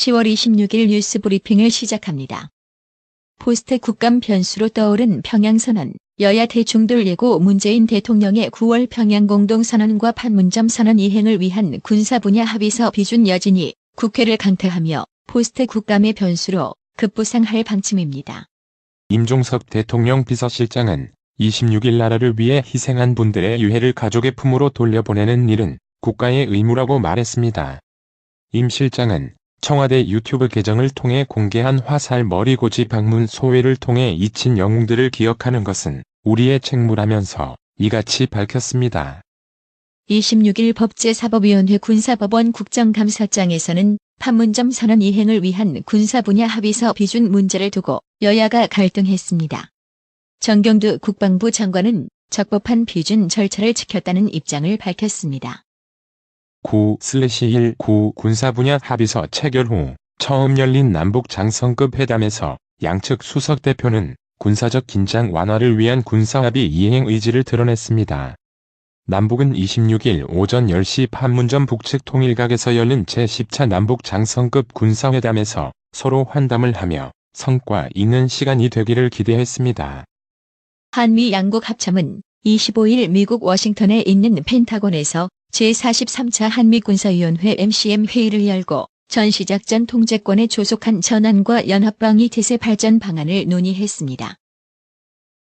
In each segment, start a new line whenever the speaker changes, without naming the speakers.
10월 26일 뉴스 브리핑을 시작합니다. 포스트 국감 변수로 떠오른 평양선언, 여야 대중들 예고 문재인 대통령의 9월 평양 공동선언과 판문점 선언 이행을 위한 군사 분야 합의서 비준 여진이 국회를 강타하며 포스트 국감의 변수로 급부상할 방침입니다.
임종석 대통령 비서실장은 26일 나라를 위해 희생한 분들의 유해를 가족의 품으로 돌려보내는 일은 국가의 의무라고 말했습니다. 임 실장은 청와대 유튜브 계정을 통해 공개한 화살 머리고지 방문 소회를 통해 잊힌 영웅들을 기억하는 것은 우리의 책무라면서 이같이 밝혔습니다.
26일 법제사법위원회 군사법원 국정감사장에서는 판문점 선언 이행을 위한 군사 분야 합의서 비준 문제를 두고 여야가 갈등했습니다. 정경두 국방부 장관은 적법한 비준 절차를 지켰다는 입장을 밝혔습니다.
9/19 군사 분야 합의서 체결 후 처음 열린 남북 장성급 회담에서 양측 수석 대표는 군사적 긴장 완화를 위한 군사합의 이행 의지를 드러냈습니다. 남북은 26일 오전 10시 판문점 북측 통일각에서 열린 제10차 남북 장성급 군사회담에서 서로 환담을 하며 성과 있는 시간이 되기를 기대했습니다.
한미 양국 합참은 25일 미국 워싱턴에 있는 펜타곤에서 제43차 한미군사위원회 MCM 회의를 열고 전시작전 통제권에 조속한 전환과 연합방위 태세 발전 방안을 논의했습니다.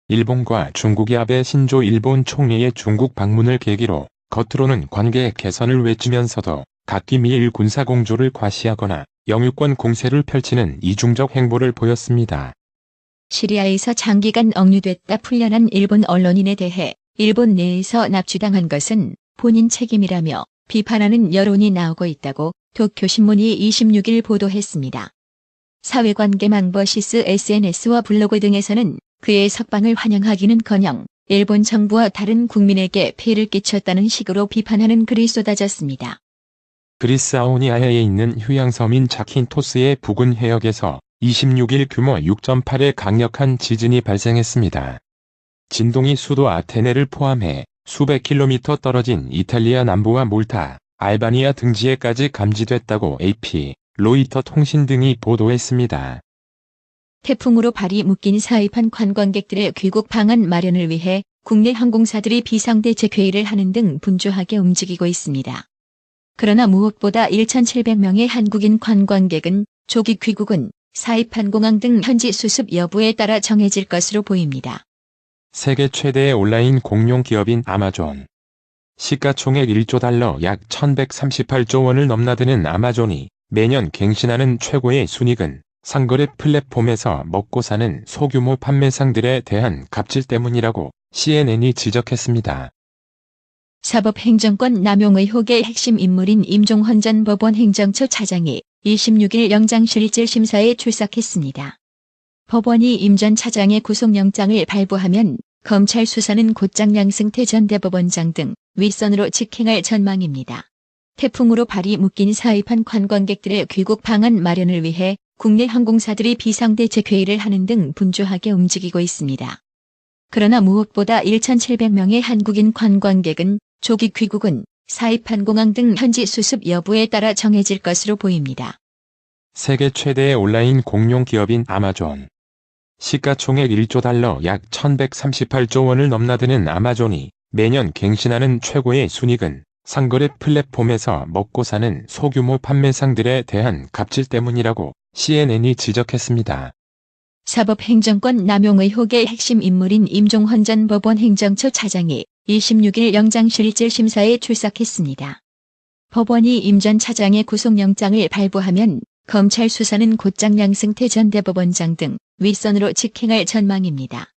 일본과 중국이 아베 신조 일본 총리의 중국 방문을 계기로 겉으로는 관계 개선을 외치면서도 각기 미일 군사공조를 과시하거나 영유권 공세를 펼치는 이중적 행보를 보였습니다.
시리아에서 장기간 억류됐다 풀려난 일본 언론인에 대해 일본 내에서 납치당한 것은 본인 책임이라며 비판하는 여론이 나오고 있다고 도쿄신문이 26일 보도했습니다. 사회관계 망버시스 SNS와 블로그 등에서는 그의 석방을 환영하기는커녕 일본 정부와 다른 국민에게 폐해를 끼쳤다는 식으로 비판하는 글이 쏟아졌습니다.
그리스 아오니아해에 있는 휴양섬인 자킨토스의 부근 해역에서 26일 규모 6.8의 강력한 지진이 발생했습니다. 진동이 수도 아테네를 포함해 수백 킬로미터 떨어진 이탈리아 남부와 몰타, 알바니아 등지에까지 감지됐다고 AP, 로이터 통신 등이 보도했습니다.
태풍으로 발이 묶인 사입한 관광객들의 귀국 방안 마련을 위해 국내 항공사들이 비상대책 회의를 하는 등 분주하게 움직이고 있습니다. 그러나 무엇보다 1,700명의 한국인 관광객은 조기 귀국은 사입한 공항 등 현지 수습 여부에 따라 정해질 것으로 보입니다.
세계 최대의 온라인 공룡 기업인 아마존. 시가총액 1조 달러 약 1,138조 원을 넘나드는 아마존이 매년 갱신하는 최고의 순이익은 상거래 플랫폼에서 먹고 사는 소규모 판매상들에 대한 갑질 때문이라고 CNN이 지적했습니다.
사법행정권 남용 의혹의 핵심 인물인 임종헌 전 법원 행정처 차장이 26일 영장실질 심사에 출석했습니다. 법원이 임 전 차장의 구속영장을 발부하면 검찰 수사는 곧장 양승태 전 대법원장 등 윗선으로 직행할 전망입니다. 태풍으로 발이 묶인 사입한 관광객들의 귀국 방안 마련을 위해 국내 항공사들이 비상대책 회의를 하는 등 분주하게 움직이고 있습니다. 그러나 무엇보다 1,700명의 한국인 관광객은 조기 귀국은 사입한 공항 등 현지 수습 여부에 따라 정해질 것으로 보입니다.
세계 최대의 온라인 공룡 기업인 아마존. 시가총액 1조 달러 약 1,138조 원을 넘나드는 아마존이 매년 갱신하는 최고의 순이익은 상거래 플랫폼에서 먹고 사는 소규모 판매상들에 대한 갑질 때문이라고 CNN이 지적했습니다.
사법행정권 남용 의혹의 핵심 인물인 임종헌 전 법원 행정처 차장이 26일 영장실질 심사에 출석했습니다. 법원이 임 전 차장의 구속영장을 발부하면 검찰 수사는 곧장 양승태 전 대법원장 등 윗선으로 직행할 전망입니다.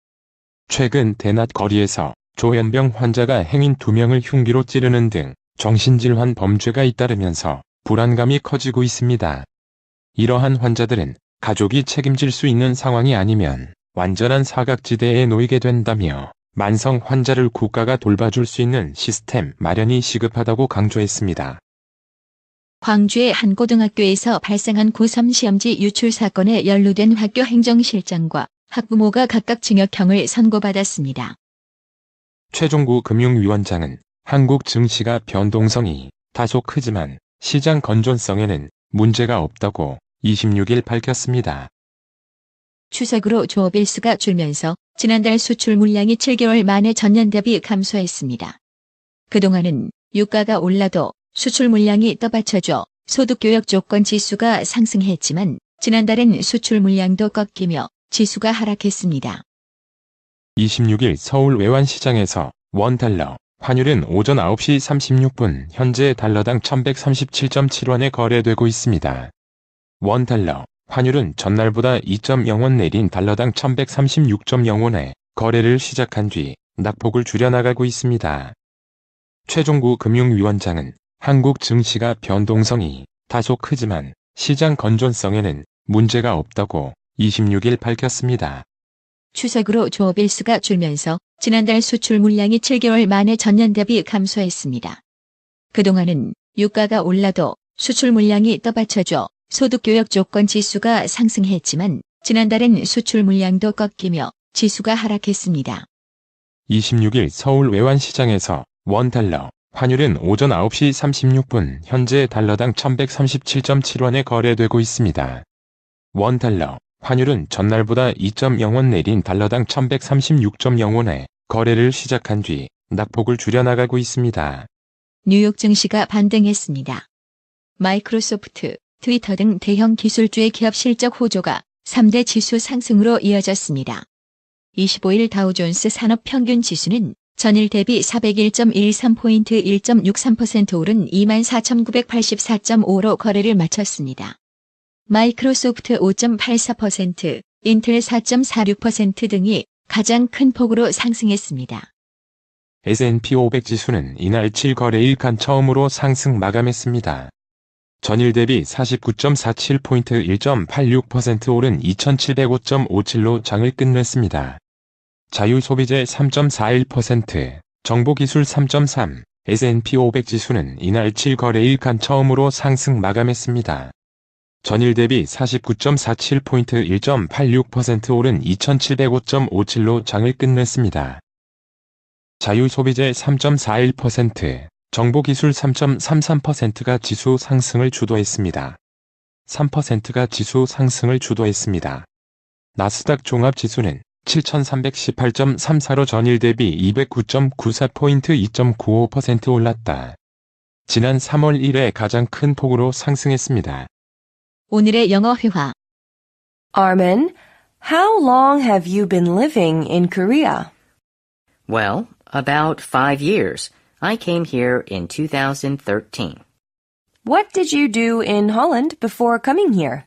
최근 대낮 거리에서 조현병 환자가 행인 2명을 흉기로 찌르는 등 정신질환 범죄가 잇따르면서 불안감이 커지고 있습니다. 이러한 환자들은 가족이 책임질 수 있는 상황이 아니면 완전한 사각지대에 놓이게 된다며 만성 환자를 국가가 돌봐줄 수 있는 시스템 마련이 시급하다고 강조했습니다.
광주의 한 고등학교에서 발생한 고3 시험지 유출 사건에 연루된 학교 행정실장과 학부모가 각각 징역형을 선고받았습니다.
최종구 금융위원장은 한국 증시가 변동성이 다소 크지만 시장 건전성에는 문제가 없다고 26일 밝혔습니다.
추석으로 조업 일수가 줄면서 지난달 수출 물량이 7개월 만에 전년 대비 감소했습니다. 그동안은 유가가 올라도 수출 물량이 떠받쳐져 소득교역 조건 지수가 상승했지만 지난달엔 수출 물량도 꺾이며 지수가 하락했습니다.
26일 서울 외환시장에서 원달러 환율은 오전 9시 36분 현재 달러당 1137.7원에 거래되고 있습니다. 원달러 환율은 전날보다 2.0원 내린 달러당 1136.0원에 거래를 시작한 뒤 낙폭을 줄여나가고 있습니다. 최종구 금융위원장은 한국 증시가 변동성이 다소 크지만 시장 건전성에는 문제가 없다고 26일 밝혔습니다.
추석으로 조업 일수가 줄면서 지난달 수출 물량이 7개월 만에 전년 대비 감소했습니다. 그동안은 유가가 올라도 수출 물량이 떠받쳐져 소득교역 조건 지수가 상승했지만 지난달엔 수출 물량도 꺾이며 지수가 하락했습니다.
26일 서울 외환시장에서 원달러 환율은 오전 9시 36분 현재 달러당 1137.7원에 거래되고 있습니다. 원달러 환율은 전날보다 2.0원 내린 달러당 1136.0원에 거래를 시작한 뒤 낙폭을 줄여나가고 있습니다.
뉴욕 증시가 반등했습니다. 마이크로소프트, 트위터 등 대형 기술주의 기업 실적 호조가 3대 지수 상승으로 이어졌습니다. 25일 다우존스 산업평균 지수는 전일 대비 401.13포인트 1.63% 오른 24,984.5로 거래를 마쳤습니다. 마이크로소프트 5.84%, 인텔 4.46% 등이 가장 큰 폭으로 상승했습니다.
S&P 500 지수는 이날 7거래일 간 처음으로 상승 마감했습니다. 전일 대비 49.47포인트 1.86% 오른 2705.57로 장을 끝냈습니다. 자유소비재 3.41%, 정보기술 3.3%, S&P 500 지수는 이날 7거래일 간 처음으로 상승 마감했습니다. 전일 대비 49.47포인트 1.86% 오른 2705.57로 장을 끝냈습니다. 자유소비재 3.41%, 정보기술 3.33%가 지수 상승을 주도했습니다. 3%가 지수 상승을 주도했습니다. 나스닥 종합지수는 7318.34로 전일 대비 209.94포인트 2.95% 올랐다. 지난 3월 1회 가장 큰 폭으로 상승했습니다.
오늘의 영어 회화.
Armin, how long have you been living in Korea?
Well, about 5 years. I came here in 2013.
What did you do in Holland before coming here?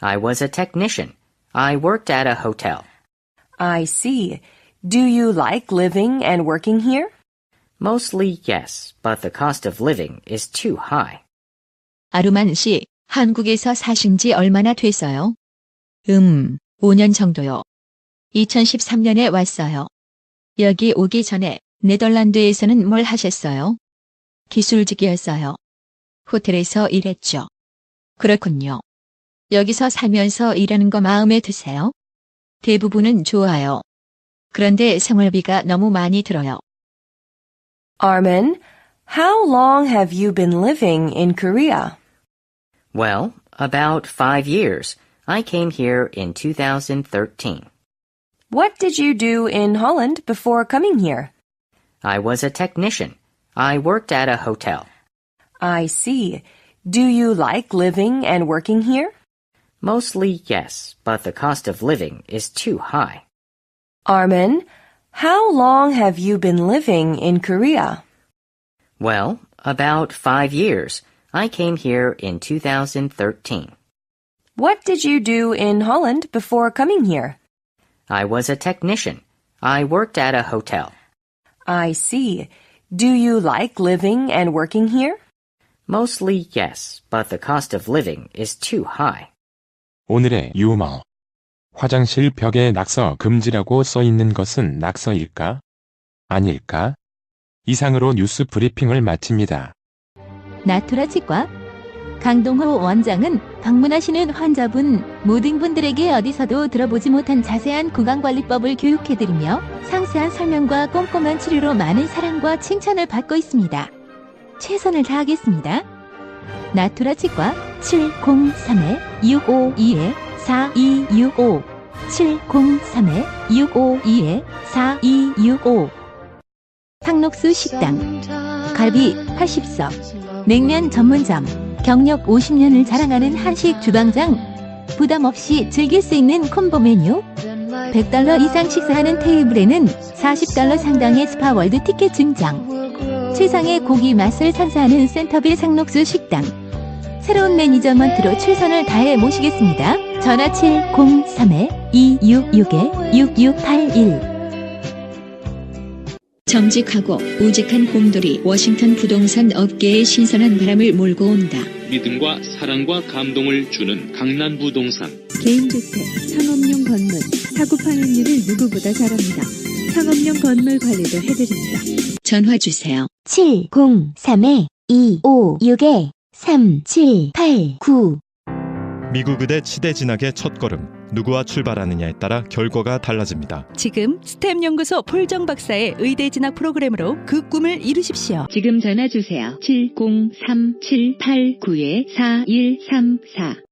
I was a technician. I worked at a hotel.
I see. Do you like living and working here?
Mostly yes, but the cost of living is too high.
아루만 씨, 한국에서 사신 지 얼마나 됐어요? 5년 정도요. 2013년에 왔어요. 여기 오기 전에 네덜란드에서는 뭘 하셨어요? 기술직이었어요. 호텔에서 일했죠. 그렇군요. 여기서 살면서 일하는 거 마음에 드세요? 대부분은 좋아요. 그런데 생활비가 너무 많이 들어요.
Armin, how long have you been living in Korea?
Well, about 5 years. I came here in 2013.
What did you do in Holland before coming here?
I was a technician. I worked at a hotel.
I see. Do you like living and working here?
Mostly yes, but the cost of living is too high.
Armin, how long have you been living in Korea?
Well, about 5 years. I came here in 2013.
What did you do in Holland before coming here?
I was a technician. I worked at a hotel.
I see. Do you like living and working here?
Mostly yes, but the cost of living is too high.
오늘의 유머. 화장실 벽에 낙서 금지라고 써 있는 것은 낙서일까? 아닐까? 이상으로 뉴스 브리핑을 마칩니다.
나투라 치과 강동호 원장은 방문하시는 환자분 모든 분들에게 어디서도 들어보지 못한 자세한 구강관리법을 교육해드리며 상세한 설명과 꼼꼼한 치료로 많은 사랑과 칭찬을 받고 있습니다. 최선을 다하겠습니다. 나투라 치과 703-652-4265 703-652-4265 상록수 식당 갈비 80석 냉면 전문점 경력 50년을 자랑하는 한식 주방장 부담 없이 즐길 수 있는 콤보 메뉴 $100 이상 식사하는 테이블에는 $40 상당의 스파월드 티켓 증정 최상의 고기 맛을 선사하는 센터빌 상록수 식당 새로운 매니저먼트로 최선을 다해 모시겠습니다. 전화 703-266-6681 정직하고 우직한 곰돌이 워싱턴 부동산 업계에 신선한 바람을 몰고 온다.
믿음과 사랑과 감동을 주는 강남부동산.
개인주택, 상업용 건물, 사고 파행률을 누구보다 잘합니다. 상업용 건물 관리도 해드립니다.
전화 주세요.
703-256-3789
미국 의대 치대 진학의 첫걸음, 누구와 출발하느냐에 따라 결과가 달라집니다.
지금 스템 연구소 폴정 박사의 의대 진학 프로그램으로 그 꿈을 이루십시오.
지금 전화 주세요. 703-789-4134